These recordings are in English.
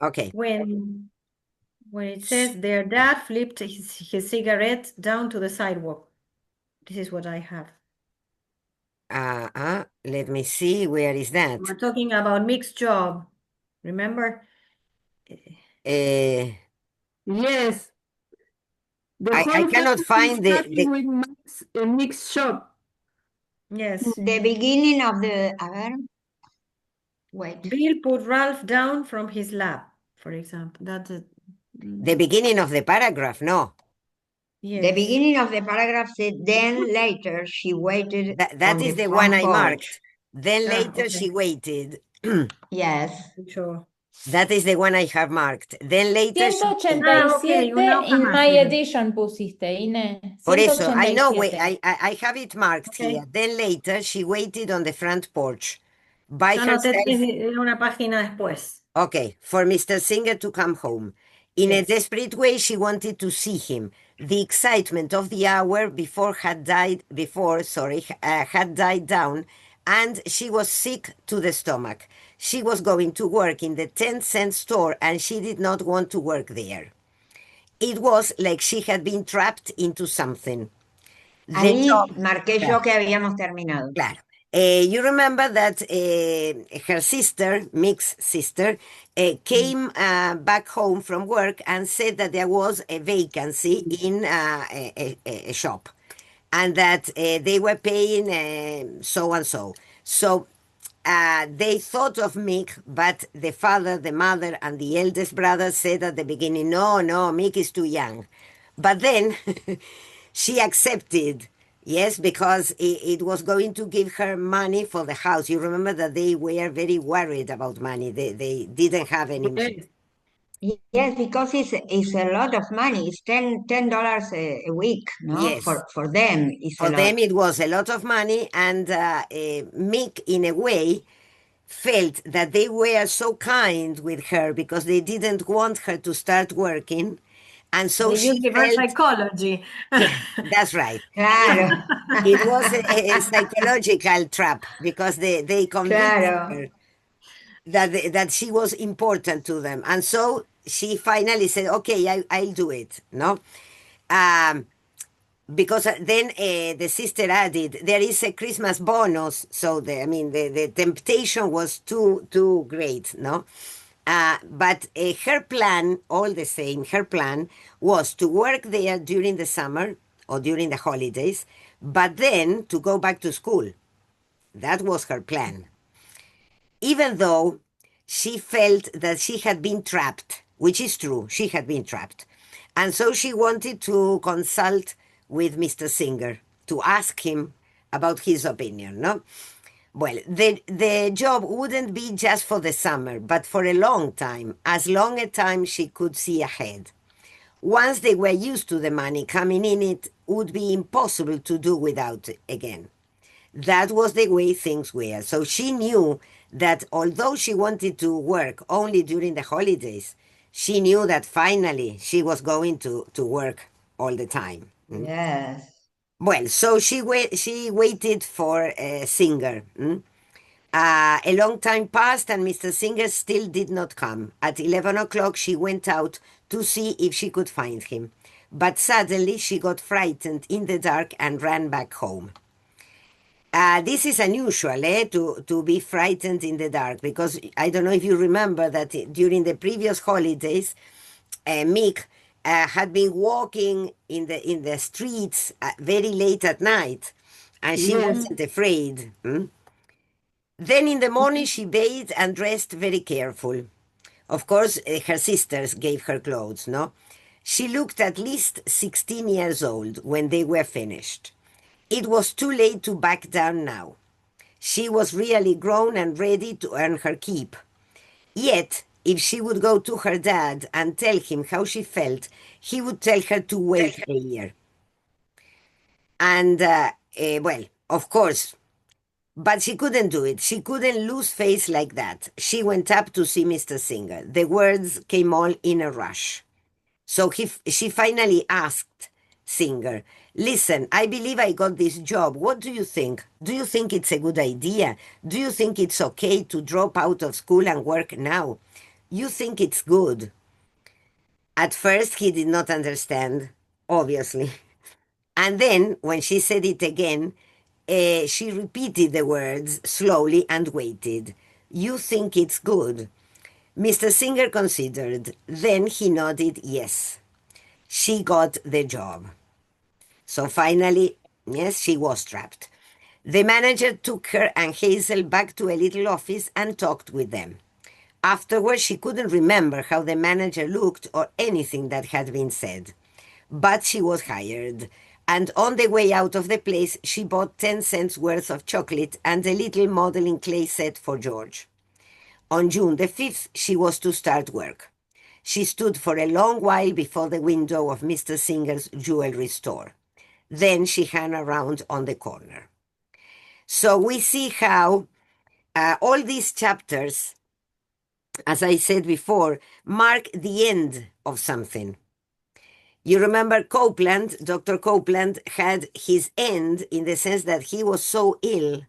Okay. When it says their dad flipped his cigarette down to the sidewalk. This is what I have. Let me see. Where is that? We're talking about Mick's job. Remember? Yes. The I whole cannot family find starting with Mick's shop. Yes. The beginning of the, a ver, wait. Bill put Ralph down from his lap, for example. That's a, the beginning of the paragraph, no. yes. The beginning of the paragraph said, then later she waited That on is the front one I porch. marked. Then later okay. she waited. Yes. Sure. That is the one I have marked. Then later she... 187 una hoja in más, my mira. edition pusiste, Ine. Por eso, I know, 187. I have it marked Okay. here. Then later she waited on the front porch by Yo anoté herself. una página después. Okay, for Mr. Singer to come home. In a Yes. desperate way, she wanted to see him. The excitement of the hour had died down, and she was sick to the stomach. She was going to work in the 10-cent store, and she did not want to work there. It was like she had been trapped into something. Ahí marqué yo que habíamos terminado. Claro. You remember that her sister, Mick's sister, came back home from work and said that there was a vacancy in a shop and that they were paying so and so. So they thought of Mick, but the father, the mother, and the eldest brother said at the beginning, no, Mick is too young. But then she accepted. Yes, because it was going to give her money for the house. You remember that they were very worried about money. They didn't have any money. Yes, because it's a lot of money. It's $10 a week, no? Yes. For them, it's for a lot. them it was a lot of money, and Mick, in a way, felt that they were so kind with her because they didn't want her to start working. And so she give her felt... psychology. Yeah, that's right. Claro. It was a psychological trap because they convinced her that she was important to them. And so she finally said, okay, I'll do it, no? Because then the sister added, there is a Christmas bonus. So, the temptation was too great, no? But her plan, all the same, her plan was to work there during the summer or during the holidays, but then to go back to school. That was her plan. Even though she felt that she had been trapped, which is true, she had been trapped. And so she wanted to consult with Mr. Singer to ask him about his opinion, no? Well, the job wouldn't be just for the summer, but for a long time, as long a time she could see ahead. Once they were used to the money coming in, it would be impossible to do without it again. That was the way things were. So she knew that although she wanted to work only during the holidays, she knew that finally she was going to work all the time. Yes. Well, so she waited for Singer. A long time passed and Mr. Singer still did not come. At 11 o'clock, she went out to see if she could find him. But suddenly she got frightened in the dark and ran back home. This is unusual, to be frightened in the dark, because I don't know if you remember that during the previous holidays, Mick had been walking in the streets very late at night, and she wasn't afraid. Then in the morning she bathed and dressed very careful. Of course, her sisters gave her clothes, no? She looked at least 16 years old when they were finished. It was too late to back down now. She was really grown and ready to earn her keep. Yet, if she would go to her dad and tell him how she felt, he would tell her to wait a year. And, well, of course, but she couldn't do it. She couldn't lose face like that. She went up to see Mr. Singer. The words came all in a rush. So she finally asked Singer, listen, I believe I got this job. What do you think? Do you think it's a good idea? Do you think it's okay to drop out of school and work now? You think it's good. At first, he did not understand, obviously. And then, when she said it again, she repeated the words slowly and waited. You think it's good. Mr. Singer considered. Then he nodded yes. She got the job. So finally, yes, she was trapped. The manager took her and Hazel back to a little office and talked with them. Afterwards, she couldn't remember how the manager looked or anything that had been said. But she was hired, and on the way out of the place, she bought 10 cents worth of chocolate and a little modeling clay set for George. On June the 5th, she was to start work. She stood for a long while before the window of Mr. Singer's jewelry store. Then she hung around on the corner. So we see how all these chapters, as I said before, mark the end of something. You remember Copeland, Dr. Copeland had his end in the sense that he was so ill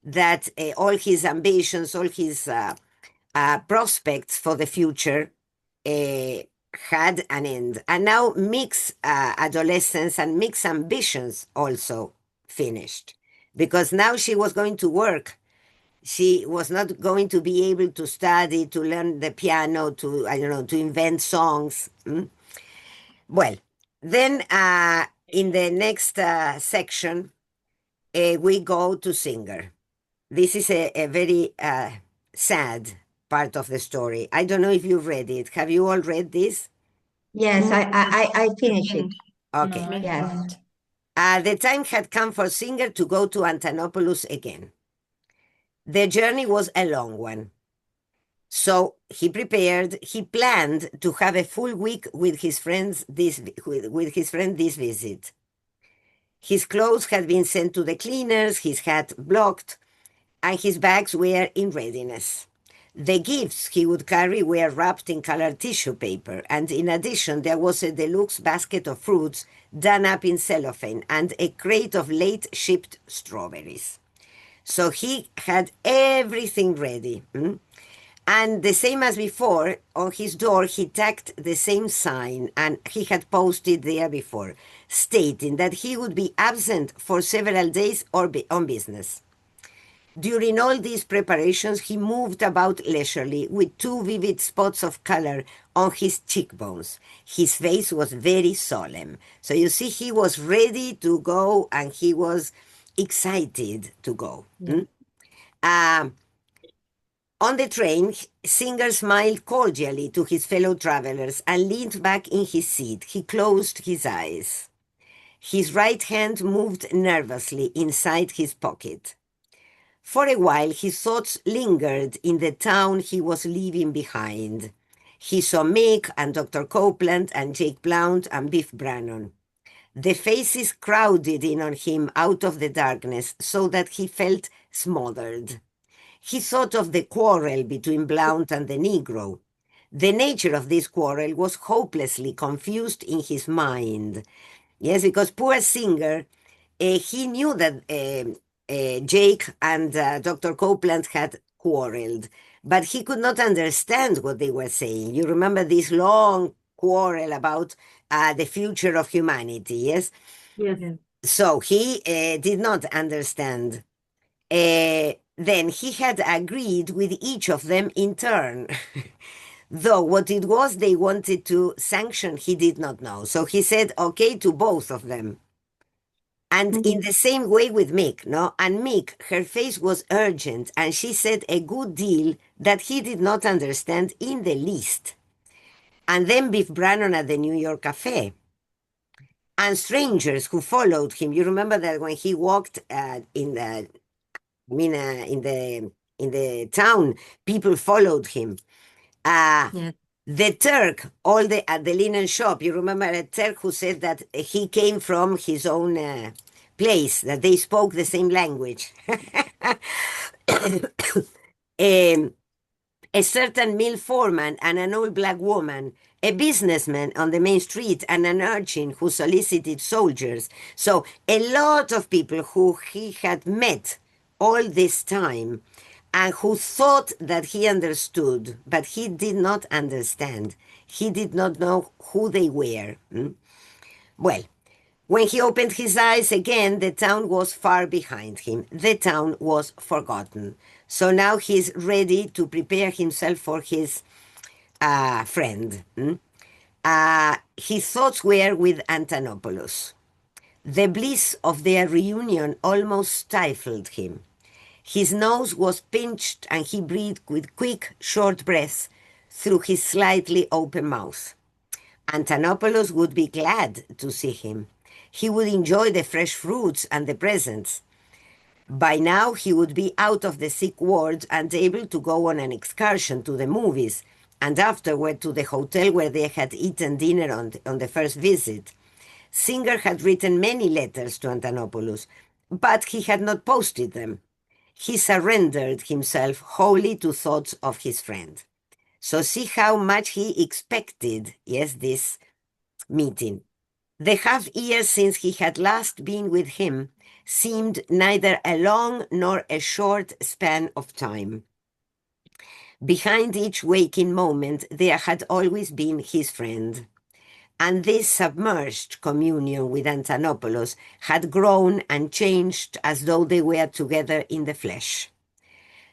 that all his ambitions, all his prospects for the future had an end. And now Mick's adolescence and Mick's ambitions also finished, because now she was going to work. She was not going to be able to study, to learn the piano, to invent songs. Well, then in the next section, we go to Singer. This is a very sad part of the story. I don't know if you've read it. Have you all read this? Yes, I finished it. Okay. No, I Yes. haven't. The time had come for Singer to go to Antonopoulos again. The journey was a long one. So he planned to have a full week with his friends this visit. His clothes had been sent to the cleaners, his hat blocked, and his bags were in readiness. The gifts he would carry were wrapped in colored tissue paper, and in addition there was a deluxe basket of fruits done up in cellophane and a crate of late shipped strawberries. So he had everything ready. And the same as before, on his door, he tacked the same sign, and he had posted there before, stating that he would be absent for several days or on business. During all these preparations, he moved about leisurely with 2 vivid spots of color on his cheekbones. His face was very solemn. So you see, he was ready to go and he was excited to go. On the train, Singer smiled cordially to his fellow travelers and leaned back in his seat. He closed his eyes. His right hand moved nervously inside his pocket. For a while, his thoughts lingered in the town he was leaving behind. He saw Mick and Dr. Copeland and Jake Blount and Biff Brannon. The faces crowded in on him out of the darkness so that he felt smothered. He thought of the quarrel between Blount and the Negro. The nature of this quarrel was hopelessly confused in his mind. Yes, because poor Singer, he knew that Jake and Dr. Copeland had quarreled, but he could not understand what they were saying. You remember this long quarrel about the future of humanity, yes? Yes. So he did not understand. Then he had agreed with each of them in turn. Though what it was they wanted to sanction, he did not know. So he said okay to both of them. And in the same way with Mick, no? And Mick, her face was urgent, and she said a good deal that he did not understand in the least. And then Biff Brannon at the New York Cafe. And strangers who followed him. You remember that when he walked in the town, people followed him. Yes. The Turk, at the linen shop, you remember a Turk who said that he came from his own place, that they spoke the same language. A certain mill foreman and an old black woman, a businessman on the main street, and an urchin who solicited soldiers. So a lot of people who he had met all this time and who thought that he understood, but he did not understand. He did not know who they were. Well, when he opened his eyes again, the town was far behind him. The town was forgotten. So now he's ready to prepare himself for his friend. His thoughts were with Antonopoulos. The bliss of their reunion almost stifled him. His nose was pinched and he breathed with quick, short breaths through his slightly open mouth. Antonopoulos would be glad to see him. He would enjoy the fresh fruits and the presents. By now, he would be out of the sick ward and able to go on an excursion to the movies, and afterward to the hotel where they had eaten dinner on the first visit. Singer had written many letters to Antonopoulos, but he had not posted them. He surrendered himself wholly to thoughts of his friend. So see how much he expected, this meeting. The half year since he had last been with him seemed neither a long nor a short span of time. Behind each waking moment, there had always been his friend. And this submerged communion with Antonopoulos had grown and changed as though they were together in the flesh.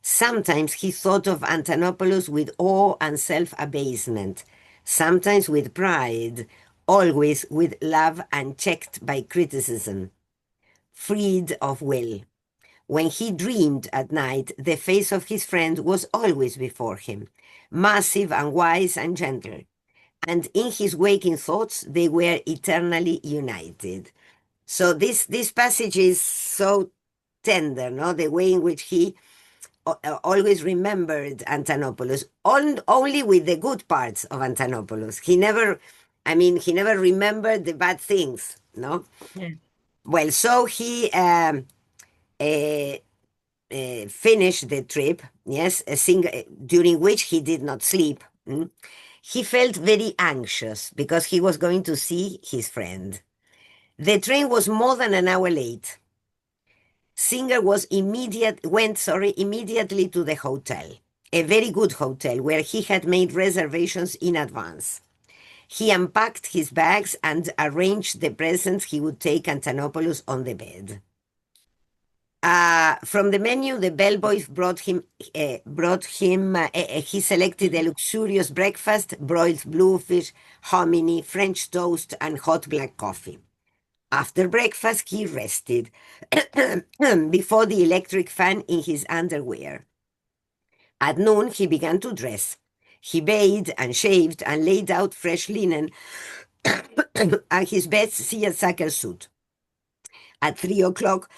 Sometimes he thought of Antonopoulos with awe and self-abasement, sometimes with pride, always with love unchecked by criticism, freed of will. When he dreamed at night, the face of his friend was always before him, massive and wise and gentle. And in his waking thoughts, they were eternally united. So this passage is so tender, no? The way in which he always remembered Antonopoulos, only with the good parts of Antonopoulos. He never remembered the bad things, no? Yeah. Well, so he finished the trip, during which he did not sleep. He felt very anxious because he was going to see his friend. The train was more than an hour late. Singer went immediately to the hotel, a very good hotel where he had made reservations in advance. He unpacked his bags and arranged the presents he would take Antonopoulos on the bed. From the menu, the bellboy brought him. He selected a luxurious breakfast: broiled bluefish, hominy, French toast, and hot black coffee. After breakfast, he rested before the electric fan in his underwear. At noon, he began to dress. He bathed and shaved and laid out fresh linen and his best seersucker suit. At 3 o'clock,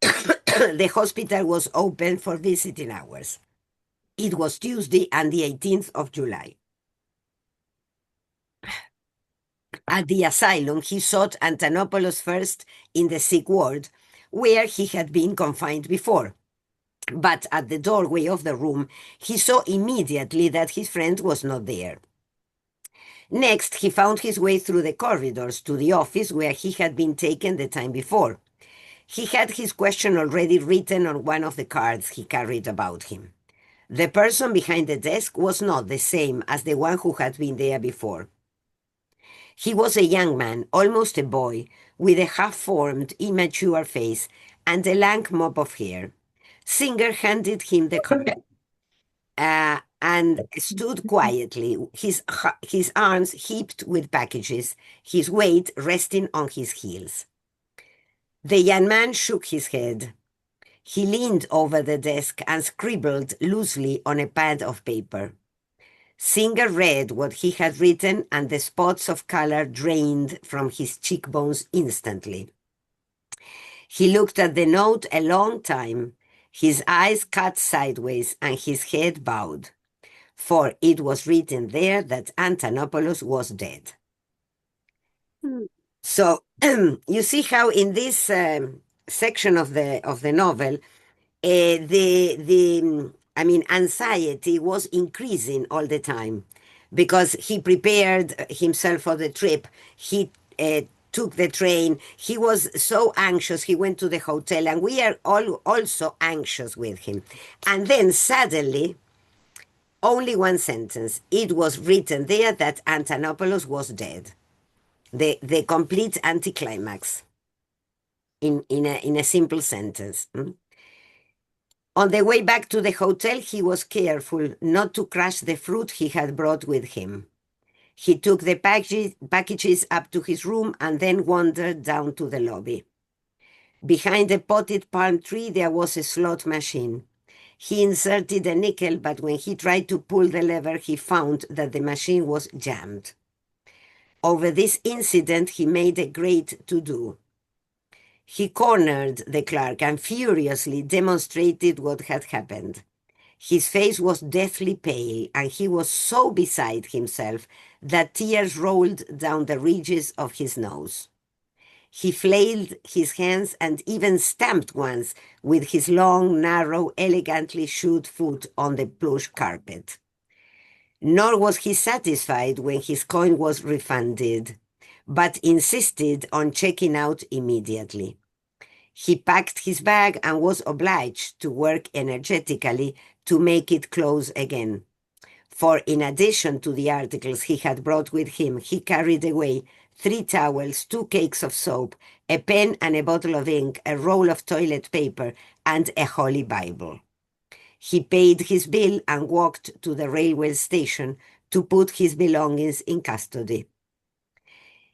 the hospital was open for visiting hours. It was Tuesday and the 18th of July. At the asylum, he sought Antonopoulos first in the sick ward, where he had been confined before. But at the doorway of the room, he saw immediately that his friend was not there. Next, he found his way through the corridors to the office where he had been taken the time before. He had his question already written on one of the cards he carried about him. The person behind the desk was not the same as the one who had been there before. He was a young man, almost a boy, with a half-formed, immature face and a lank mop of hair. Singer handed him the card and stood quietly, his arms heaped with packages, his weight resting on his heels. The young man shook his head. He leaned over the desk and scribbled loosely on a pad of paper. Singer read what he had written, and the spots of color drained from his cheekbones instantly. He looked at the note a long time, his eyes cut sideways and his head bowed, for it was written there that Antonopoulos was dead. So you see how in this section of the novel, anxiety was increasing all the time because he prepared himself for the trip. He took the train. He was so anxious. He went to the hotel, and we are all also anxious with him. And then suddenly, only one sentence. It was written there that Antonopoulos was dead. The complete anticlimax in a simple sentence. On the way back to the hotel, he was careful not to crush the fruit he had brought with him. He took the packages up to his room and then wandered down to the lobby. Behind a potted palm tree, there was a slot machine. He inserted a nickel, but when he tried to pull the lever, he found that the machine was jammed. Over this incident, he made a great to-do. He cornered the clerk and furiously demonstrated what had happened. His face was deathly pale, and he was so beside himself that tears rolled down the ridges of his nose. He flailed his hands and even stamped once with his long, narrow, elegantly shod foot on the plush carpet. Nor was he satisfied when his coin was refunded, but insisted on checking out immediately. He packed his bag and was obliged to work energetically to make it close again. For in addition to the articles he had brought with him, he carried away 3 towels, 2 cakes of soap, a pen and a bottle of ink, a roll of toilet paper, and a Holy Bible. He paid his bill and walked to the railway station to put his belongings in custody.